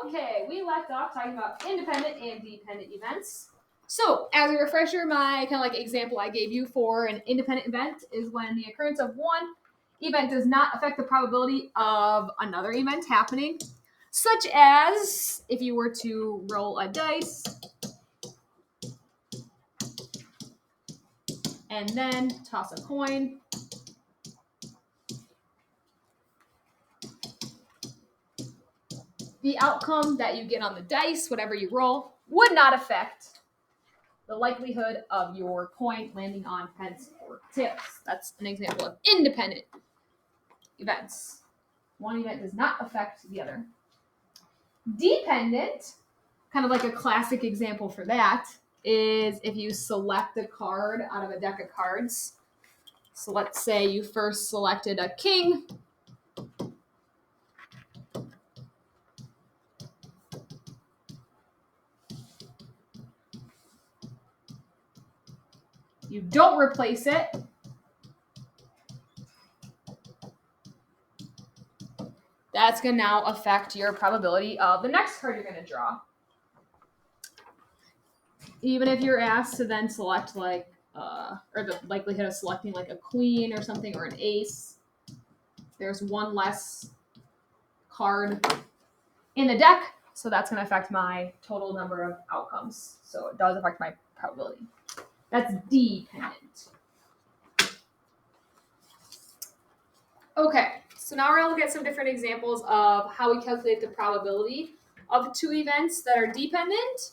Okay, we left off talking about independent and dependent events. So, as a refresher, my kind of like example I gave you for an independent event is when the occurrence of one event does not affect the probability of another event happening, such as if you were to roll a dice and then toss a coin. The outcome that you get on the dice, whatever you roll, would not affect the likelihood of your coin landing on heads or tails. That's an example of independent events. One event does not affect the other. Dependent, kind of like a classic example for that, is if you select a card out of a deck of cards. So let's say you first selected a king. You don't replace it. That's going to now affect your probability of the next card you're going to draw. Even if you're asked to then select like, or the likelihood of selecting like a queen or something or an ace, there's one less card in the deck, so that's going to affect my total number of outcomes. So it does affect my probability. That's dependent. Okay, so now we're going to look at some different examples of how we calculate the probability of two events that are dependent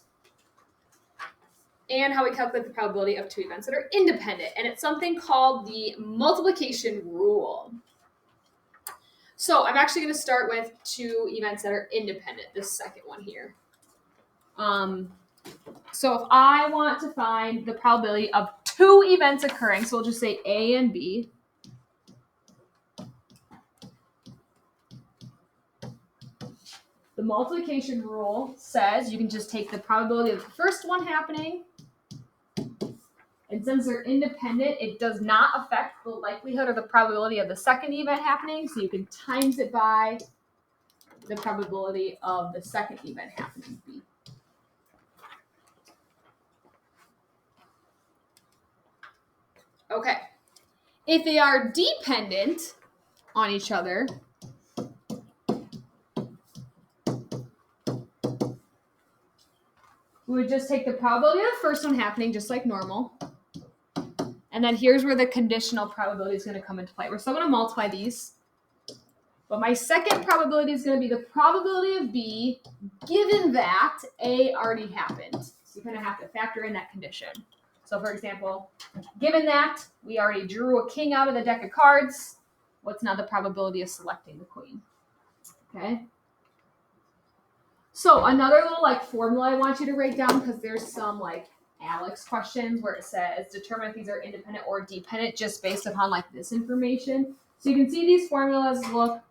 and how we calculate the probability of two events that are independent. And it's something called the multiplication rule. So I'm actually going to start with two events that are independent, this second one here. So if I want to find the probability of two events occurring, so we'll just say A and B. The multiplication rule says you can just take the probability of the first one happening, and since they're independent, it does not affect the likelihood or the probability of the second event happening, so you can times it by the probability of the second event happening, B. Okay. If they are dependent on each other, we would just take the probability of the first one happening just like normal. And then here's where the conditional probability is going to come into play. We're still going to multiply these. But my second probability is going to be the probability of B given that A already happened. So you kind of have to factor in that condition. So for example, given that we already drew a king out of the deck of cards, what's now the probability of selecting the queen? Okay. So another little like formula I want you to write down, because there's some like Alex questions where it says determine if these are independent or dependent just based upon like this information. So you can see these formulas look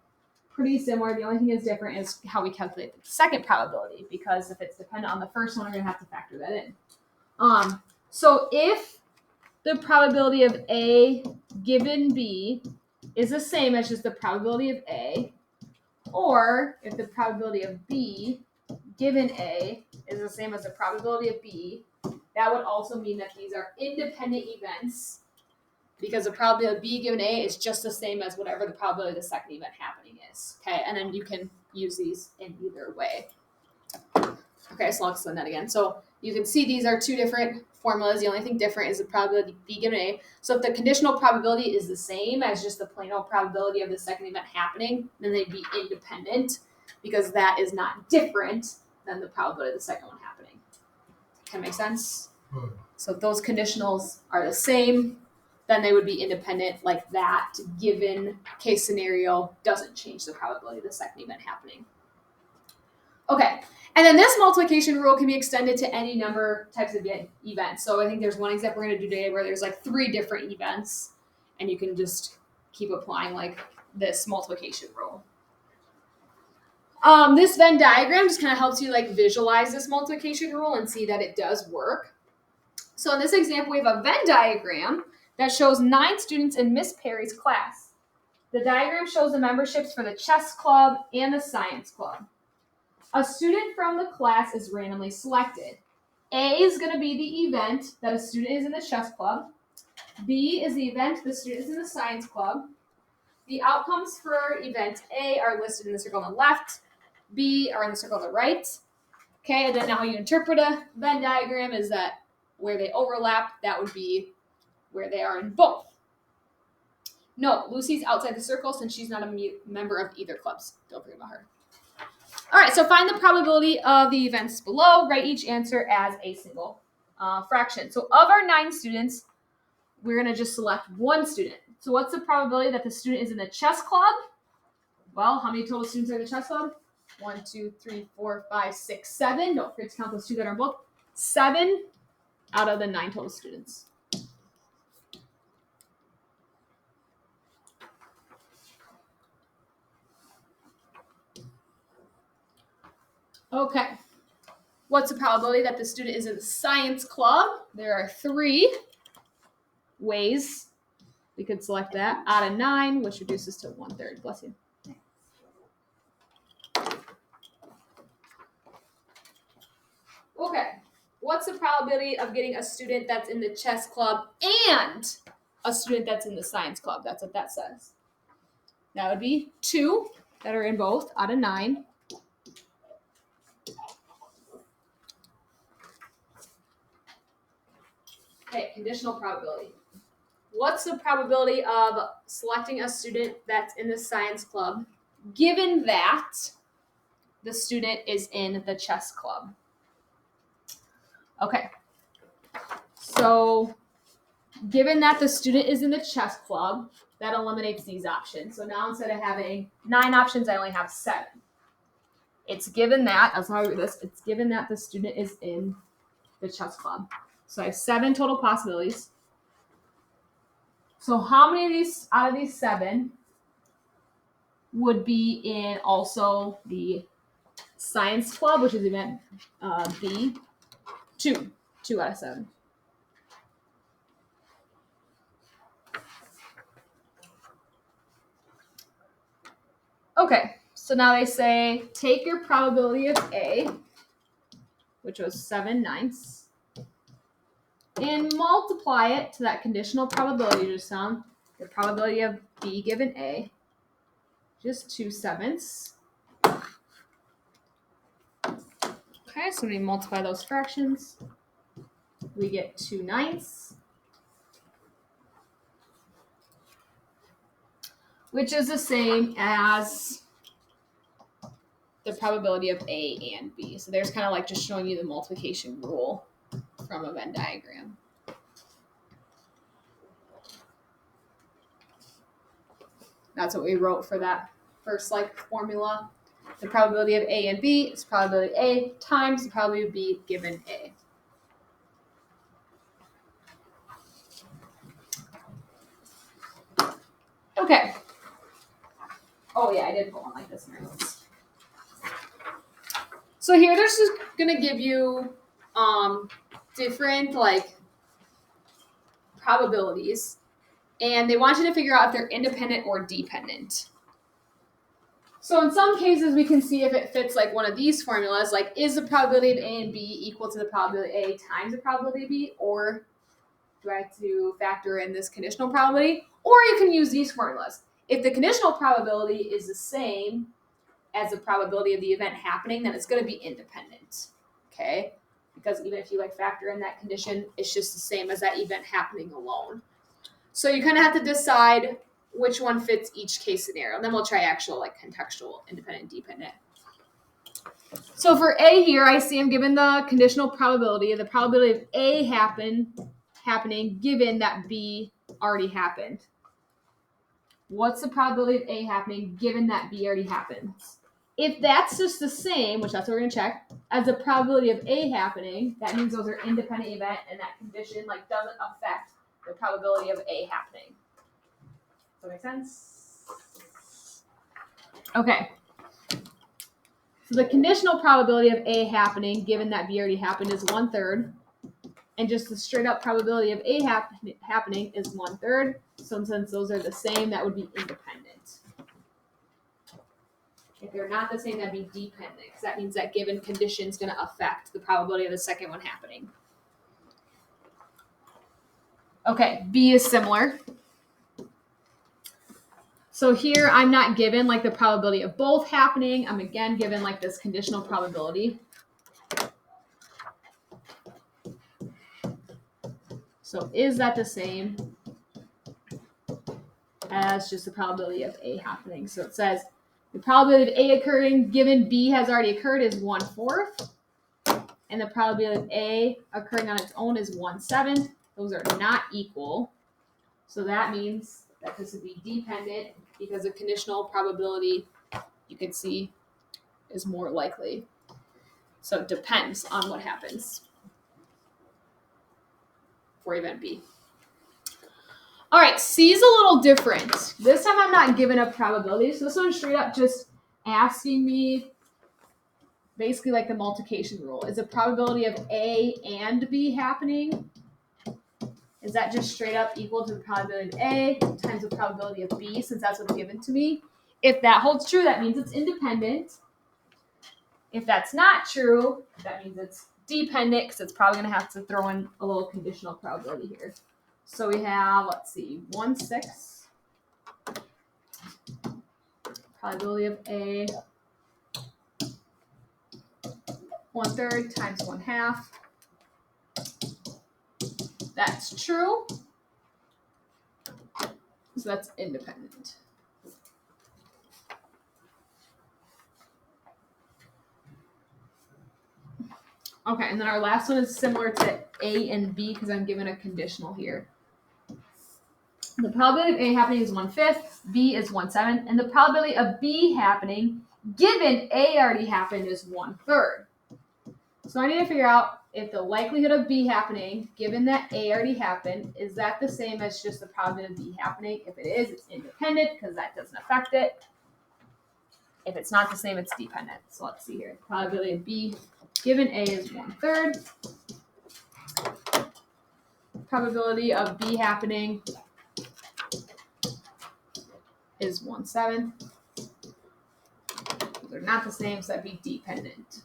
pretty similar. The only thing that's different is how we calculate the second probability, because if it's dependent on the first one, we're going to have to factor that in. So if the probability of A given B is the same as just the probability of A, or if the probability of B given A is the same as the probability of B, that would also mean that these are independent events, because the probability of B given A is just the same as whatever the probability of the second event happening is. Okay, and then you can use these in either way. Okay, so I'll explain that again. So you can see these are two different formulas. The only thing different is the probability of B given A. So if the conditional probability is the same as just the plain old probability of the second event happening, then they'd be independent, because that is not different than the probability of the second one happening. Can that make sense? So if those conditionals are the same, then they would be independent. Like that given case scenario doesn't change the probability of the second event happening. Okay, and then this multiplication rule can be extended to any number types of events. So I think there's one example we're going to do today where there's like 3 different events, and you can just keep applying like this multiplication rule. This Venn diagram just kind of helps you like visualize this multiplication rule and see that it does work. So in this example, we have a Venn diagram that shows 9 students in Miss Perry's class. The diagram shows the memberships for the chess club and the science club. A student from the class is randomly selected. A is going to be the event that a student is in the chess club. B is the event the student is in the science club. The outcomes for event A are listed in the circle on the left. B are in the circle on the right. Okay, and then how you interpret a Venn diagram is that where they overlap, that would be where they are in both. No, Lucy's outside the circle since she's not a member of either clubs. Don't forget about her. All right, so find the probability of the events below. Write each answer as a single fraction. So of our 9 students, we're going to just select one student. So what's the probability that the student is in the chess club? Well, how many total students are in the chess club? 1, 2, 3, 4, 5, 6, 7. Don't forget to count those 2 that are in both. 7 out of the 9 total students. Okay. What's the probability that the student is in the science club? There are 3 ways we could select that out of 9, which reduces to 1/3. Bless you. Okay. What's the probability of getting a student that's in the chess club and a student that's in the science club? That's what that says. That would be 2 that are in both out of 9. Okay, conditional probability. What's the probability of selecting a student that's in the science club given that the student is in the chess club? Okay, so given that the student is in the chess club, that eliminates these options. So now instead of having 9 options, I only have 7. It's given that, that's how I read this, it's given that the student is in the chess club. So I have 7 total possibilities. So how many of these out of these 7 would be in also the science club, which is event B? 2 out of 7. Okay, so now they say take your probability of A, which was 7/9, and multiply it to that conditional probability you just found, the probability of B given A, just 2/7. Okay, so when we multiply those fractions, we get 2/9, which is the same as the probability of A and B. So there's kind of like just showing you the multiplication rule from a Venn diagram. That's what we wrote for that first formula. The probability of A and B is probability A times the probability of B given A. Okay. Oh yeah, I did put one like this in my notes. So here they're just gonna give you different probabilities, and they want you to figure out if they're independent or dependent. So in some cases, we can see if it fits one of these formulas, is the probability of A and B equal to the probability of A times the probability of B, or do I have to factor in this conditional probability? Or you can use these formulas. If the conditional probability is the same as the probability of the event happening, then it's going to be independent, okay? Because even if you factor in that condition, it's just the same as that event happening alone. So you kind of have to decide which one fits each case scenario. And then we'll try actual contextual independent, dependent. So for A here, I see I'm given the conditional probability of the probability of A happening given that B already happened. What's the probability of A happening given that B already happens? If that's just the same, which that's what we're going to check, as the probability of A happening, that means those are independent event and that condition doesn't affect the probability of A happening. Does that make sense? Okay. So the conditional probability of A happening, given that B already happened, is 1/3. And just the straight up probability of A happening is 1/3. So since those are the same, that would be independent. If they're not the same, that'd be dependent, because that means that given condition is going to affect the probability of the second one happening. Okay, B is similar. So here I'm not given like the probability of both happening. I'm again given like this conditional probability. So is that the same as just the probability of A happening? So it says the probability of A occurring given B has already occurred is 1/4. And the probability of A occurring on its own is 1/7. Those are not equal. So that means that this would be dependent because the conditional probability, you can see, is more likely. So it depends on what happens for event B. All right, C is a little different. This time I'm not given a probability. So this one's straight up just asking me basically like the multiplication rule. Is the probability of A and B happening? Is that just straight up equal to the probability of A times the probability of B, since that's what's given to me? If that holds true, that means it's independent. If that's not true, that means it's dependent, because it's probably going to have to throw in a little conditional probability here. So we have, let's see, 1/6. Probability of A, 1/3 times 1/2. That's true. So that's independent. Okay, and then our last one is similar to A and B because I'm given a conditional here. The probability of A happening is 1/5, B is 1/7, and the probability of B happening, given A already happened, is 1/3. So I need to figure out if the likelihood of B happening, given that A already happened, is that the same as just the probability of B happening? If it is, it's independent because that doesn't affect it. If it's not the same, it's dependent. So let's see here. Probability of B given A is 1/3. Probability of B happening is 1/7. They're not the same, so that'd be dependent.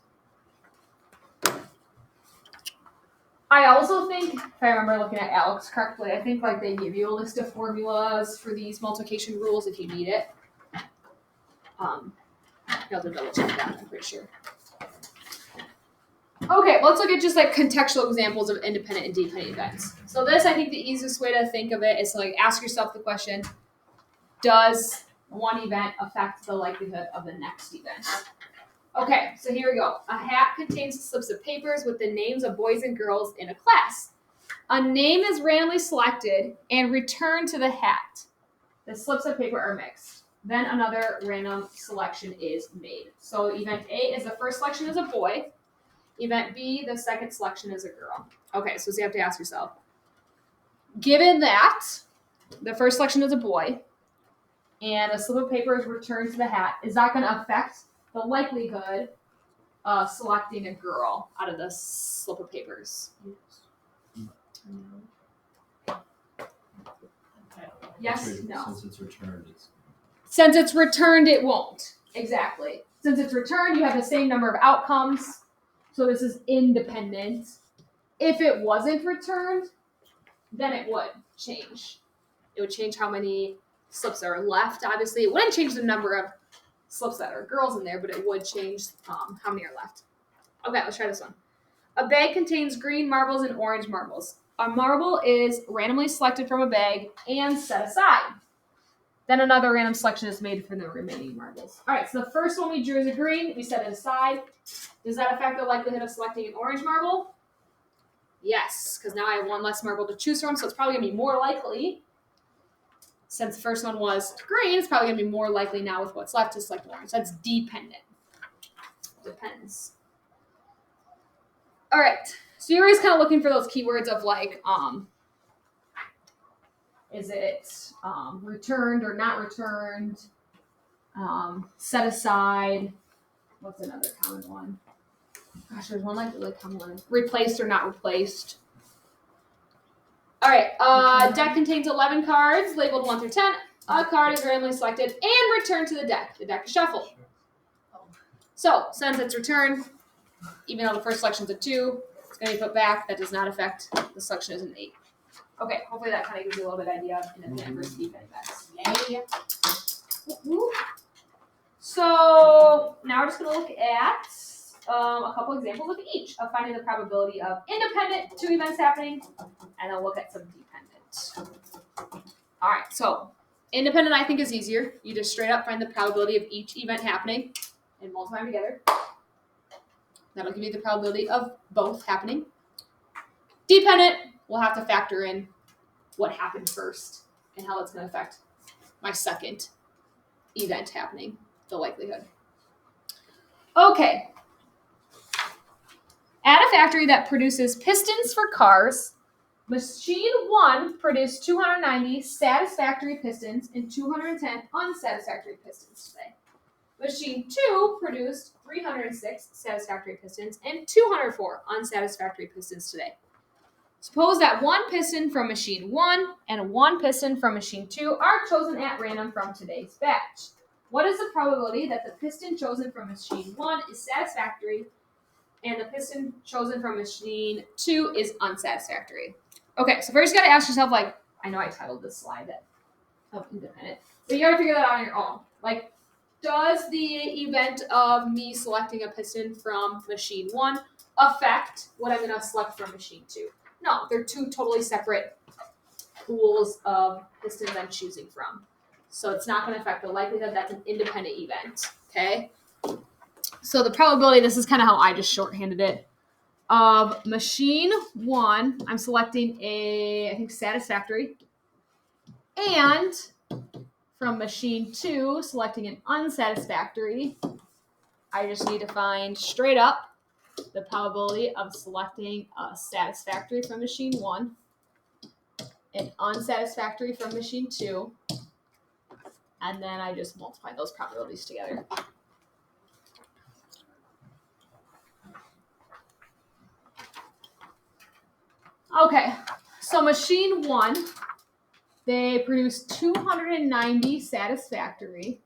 I also think, if I remember looking at Alex correctly, I think like they give you a list of formulas for these multiplication rules if you need it. You'll have to double check that, I'm pretty sure. Okay, let's look at just like contextual examples of independent and dependent events. So this, I think the easiest way to think of it is to like ask yourself the question, does one event affect the likelihood of the next event? Okay, so here we go. A hat contains slips of papers with the names of boys and girls in a class. A name is randomly selected and returned to the hat. The slips of paper are mixed. Then another random selection is made. So event A is the first selection is a boy. Event B, the second selection is a girl. Okay, so you have to ask yourself, given that the first selection is a boy and a slip of paper is returned to the hat, is that going to affect the likelihood of selecting a girl out of the slip of papers? Yes, no. Since it's returned, Since it's returned, it won't. Exactly. Since it's returned, you have the same number of outcomes. So this is independent. If it wasn't returned, then it would change. It would change how many slips are left. Obviously, it wouldn't change the number of slips that are girls in there, but it would change how many are left. Okay, let's try this one. A bag contains green marbles and orange marbles. A marble is randomly selected from a bag and set aside. Then another random selection is made from the remaining marbles. All right, so the first one we drew is a green. We set it aside. Does that affect the likelihood of selecting an orange marble? Yes, because now I have one less marble to choose from, so it's probably going to be more likely. Since the first one was green, it's probably going to be more likely now with what's left to select orange. That's dependent. Depends. All right, so you're always kind of looking for those keywords of like, is it returned or not returned? Set aside. What's another common one? Gosh, there's one like really common one. Replaced or not replaced. All right, deck contains 11 cards labeled 1 through 10. A card is randomly selected and returned to the deck. The deck is shuffled. So since it's returned, even though the first selection is a 2, it's going to be put back. That does not affect the selection as an 8. Okay, hopefully that kind of gives you a little bit of idea of independent versus dependent events. Yay! So now we're just going to look at a couple examples of each of finding the probability of independent 2 events happening, and then look at some dependent. All right, so independent I think is easier. You just straight up find the probability of each event happening and multiply them together. That'll give you the probability of both happening. Dependent, we'll have to factor in what happened first and how that's going to affect my second event happening, the likelihood. Okay. At a factory that produces pistons for cars, machine 1 produced 290 satisfactory pistons and 210 unsatisfactory pistons today. Machine 2 produced 306 satisfactory pistons and 204 unsatisfactory pistons today. Suppose that 1 piston from machine 1 and 1 piston from machine 2 are chosen at random from today's batch. What is the probability that the piston chosen from machine 1 is satisfactory and the piston chosen from machine 2 is unsatisfactory? Okay, so first you gotta ask yourself, like, I know I titled this slide of independent, but you gotta figure that out on your own. Like, does the event of me selecting a piston from machine 1 affect what I'm gonna select from machine 2? No, they're 2 totally separate pools of pistons I'm choosing from. So it's not gonna affect the likelihood. That's an independent event, okay? So the probability, this is kind of how I just shorthanded it, of machine 1, I'm selecting I think satisfactory, and from machine 2, selecting an unsatisfactory. I just need to find straight up the probability of selecting a satisfactory from machine 1, an unsatisfactory from machine 2, and then I just multiply those probabilities together. Okay, so machine 1, they produced 290 satisfactory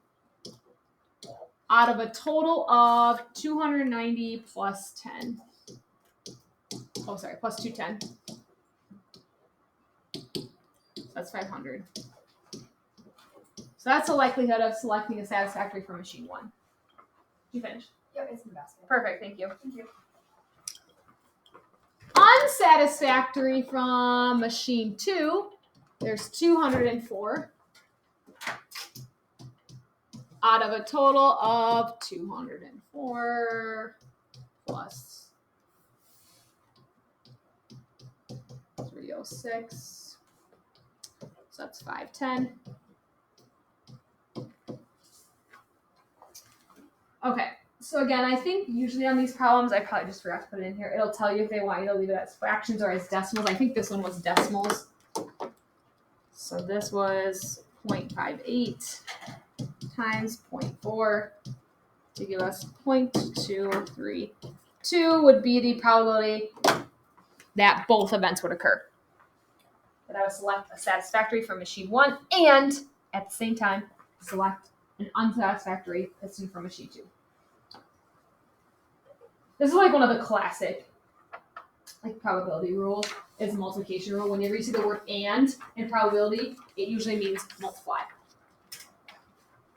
out of a total of 290 plus 10. Oh, sorry, plus 210. So that's 500. So that's the likelihood of selecting a satisfactory from machine 1. Did you finish? Yep, it's in the basket. Perfect, thank you. Thank you. Unsatisfactory from machine 2, there's 204 out of a total of 204 plus 306. So that's 510. Okay, so again, I think usually on these problems, I probably just forgot to put it in here. It'll tell you if they want you to leave it as fractions or as decimals. I think this one was decimals. So this was 0.58 times 0.4 to give us 0.232 would be the probability that both events would occur. That I would select a satisfactory from machine 1 and at the same time select an unsatisfactory piston from machine 2. This is like one of the classic probability rules is multiplication rule. Whenever you see the word and in probability, it usually means multiply.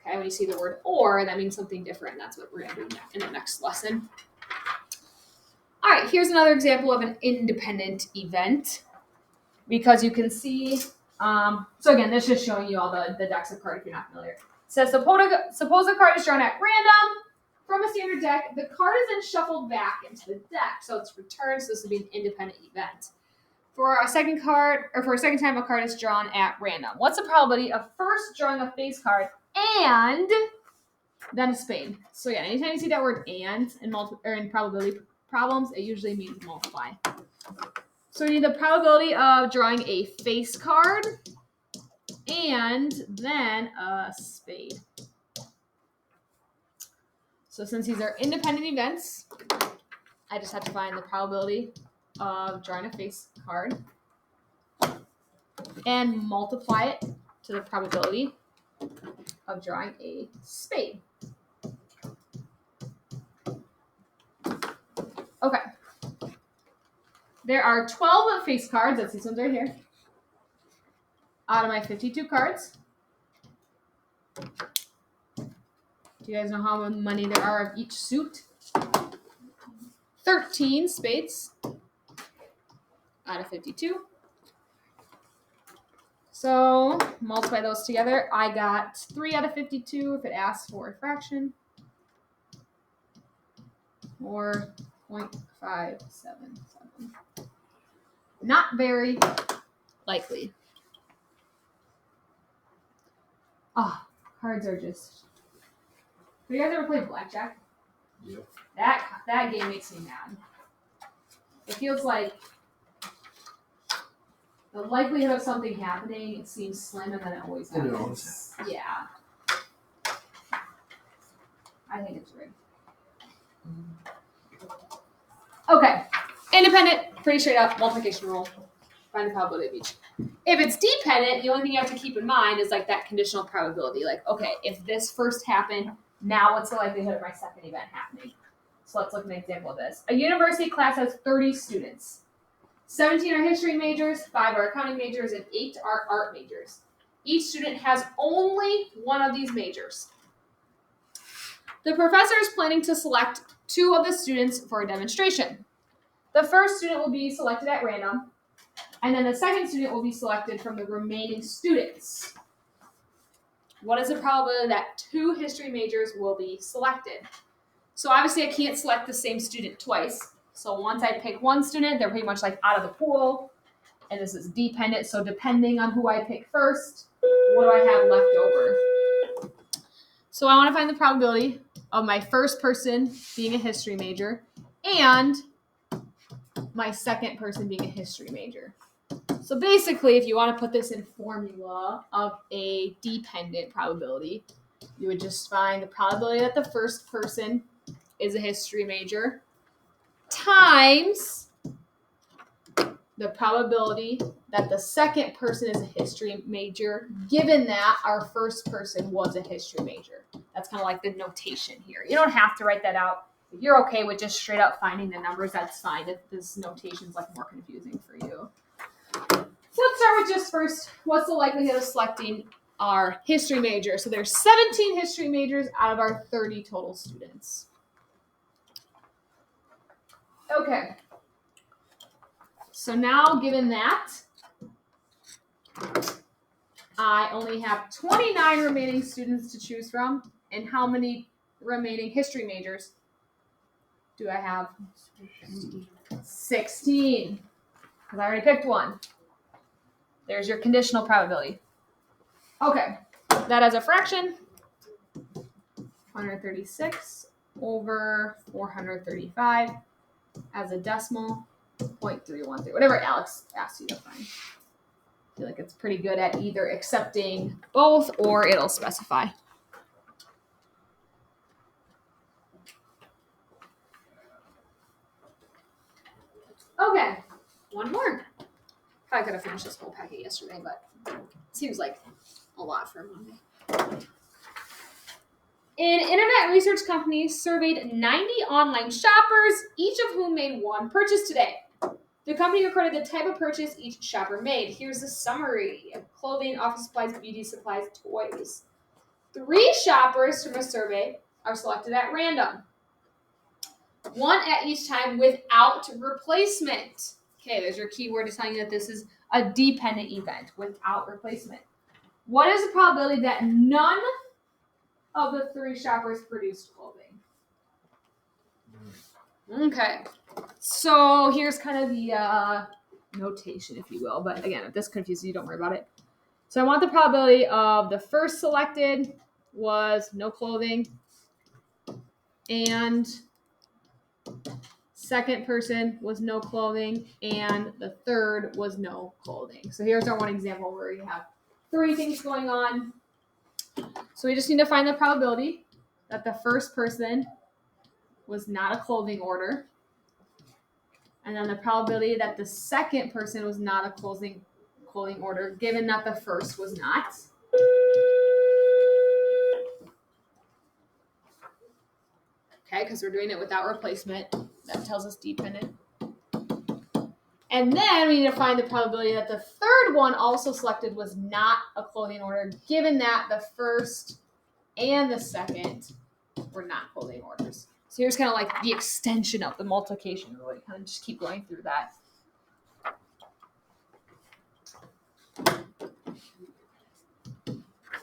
Okay, when you see the word or, that means something different. That's what we're going to do in the next lesson. All right, here's another example of an independent event. Because you can see, so again, this is just showing you all the decks of cards if you're not familiar. It says, suppose a card is drawn at random from a standard deck. The card is then shuffled back into the deck. So it's returned, so this would be an independent event. For a second time a card is drawn at random. What's the probability of first drawing a face card and then a spade? So yeah, anytime you see that word and in probability problems, it usually means multiply. So we need the probability of drawing a face card and then a spade. So since these are independent events, I just have to find the probability of drawing a face card and multiply it to the probability of drawing a spade. Okay. There are 12 face cards. That's these ones right here. Out of my 52 cards. Do you guys know how many there are of each suit? 13 spades out of 52. So multiply those together. I got 3 out of 52 if it asks for a fraction. Or 0.577. Not very likely. Oh, cards are just. Have you guys ever played blackjack? Yep. That game makes me mad. It feels like the likelihood of something happening, it seems slim, and then it always happens. Yeah. I think it's rigged. Okay. Independent, pretty straight up, multiplication rule. Find the probability of each. If it's dependent, the only thing you have to keep in mind is like that conditional probability. Like, okay, if this first happened, now what's the likelihood of my second event happening? So let's look at an example of this. A university class has 30 students. 17 are history majors, 5 are accounting majors, and 8 are art majors. Each student has only one of these majors. The professor is planning to select 2 of the students for a demonstration. The first student will be selected at random, and then the second student will be selected from the remaining students. What is the probability that 2 history majors will be selected? So obviously I can't select the same student twice. So once I pick one student, they're pretty much like out of the pool. And this is dependent, so depending on who I pick first, what do I have left over? So I want to find the probability of my first person being a history major and my second person being a history major. So basically, if you want to put this in formula of a dependent probability, you would just find the probability that the first person is a history major times the probability that the second person is a history major, given that our first person was a history major. That's kind of like the notation here. You don't have to write that out. If you're okay with just straight up finding the numbers, that's fine. If this notation's like more confusing for you. So let's start with just first, what's the likelihood of selecting our history major? So there's 17 history majors out of our 30 total students. Okay. So now, given that, I only have 29 remaining students to choose from. And how many remaining history majors do I have? 16. Because I already picked one. There's your conditional probability. Okay. That as a fraction, 136 over 435. As a decimal, 0.313. Whatever Alex asked you to find. I feel like it's pretty good at either accepting both or it'll specify. Okay, one more. Probably could have finished this whole packet yesterday, but it seems like a lot for a Monday. An internet research company surveyed 90 online shoppers, each of whom made one purchase today. The company recorded the type of purchase each shopper made. Here's a summary of clothing, office supplies, beauty supplies, toys. 3 shoppers from a survey are selected at random. 1 at each time without replacement. Okay, there's your keyword to telling you that this is a dependent event without replacement. What is the probability that none of the 3 shoppers produced clothing? Okay, so here's kind of the notation, if you will. But again, if this confuses you, don't worry about it. So I want the probability of the first selected was no clothing, and second person was no clothing, and the third was no clothing. So here's our one example where you have 3 things going on. So we just need to find the probability that the first person was not a clothing order, and then the probability that the second person was not a clothing order, given that the first was not. Okay, because we're doing it without replacement. That tells us dependent. And then we need to find the probability that the third one also selected was not a clothing order, given that the first and the second were not clothing orders. So here's kind of like the extension of the multiplication rule. You kind of just keep going through that.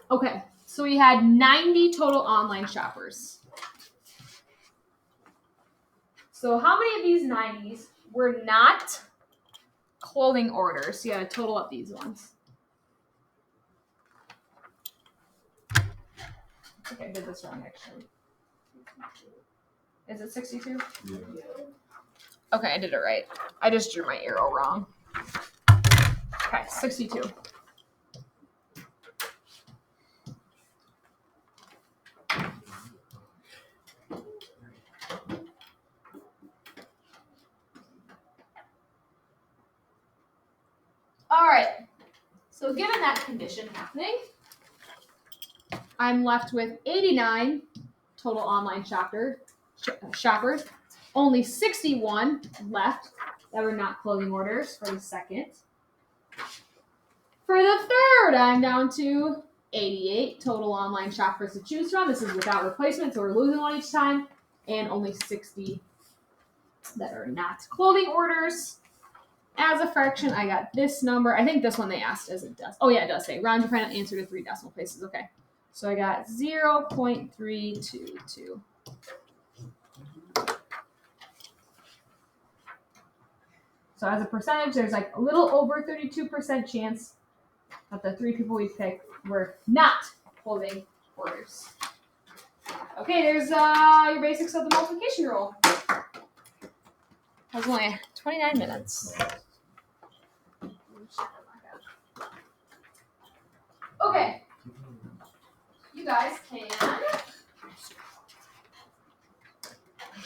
Okay, so we had 90 total online shoppers. So how many of these 90s were not clothing orders? So you gotta total up these ones. I think I did this wrong actually. Is it 62? Yeah. Okay, I did it right. I just drew my arrow wrong. Okay, 62. All right. So given that condition happening, I'm left with 89 total online shoppers. Only 61 left that were not clothing orders for the second. For the third, I'm down to 88 total online shoppers to choose from. This is without replacement, so we're losing one each time. And only 60 that are not clothing orders. As a fraction, I got this number. I think this one they asked as it does. Oh yeah, it does say round your final answer to 3 decimal places. Okay. So I got 0.322. So as a percentage, there's like a little over 32% chance that the 3 people we picked were not clothing orders. Okay, there's your basics of the multiplication rule. That was only 29 minutes. Okay. You guys can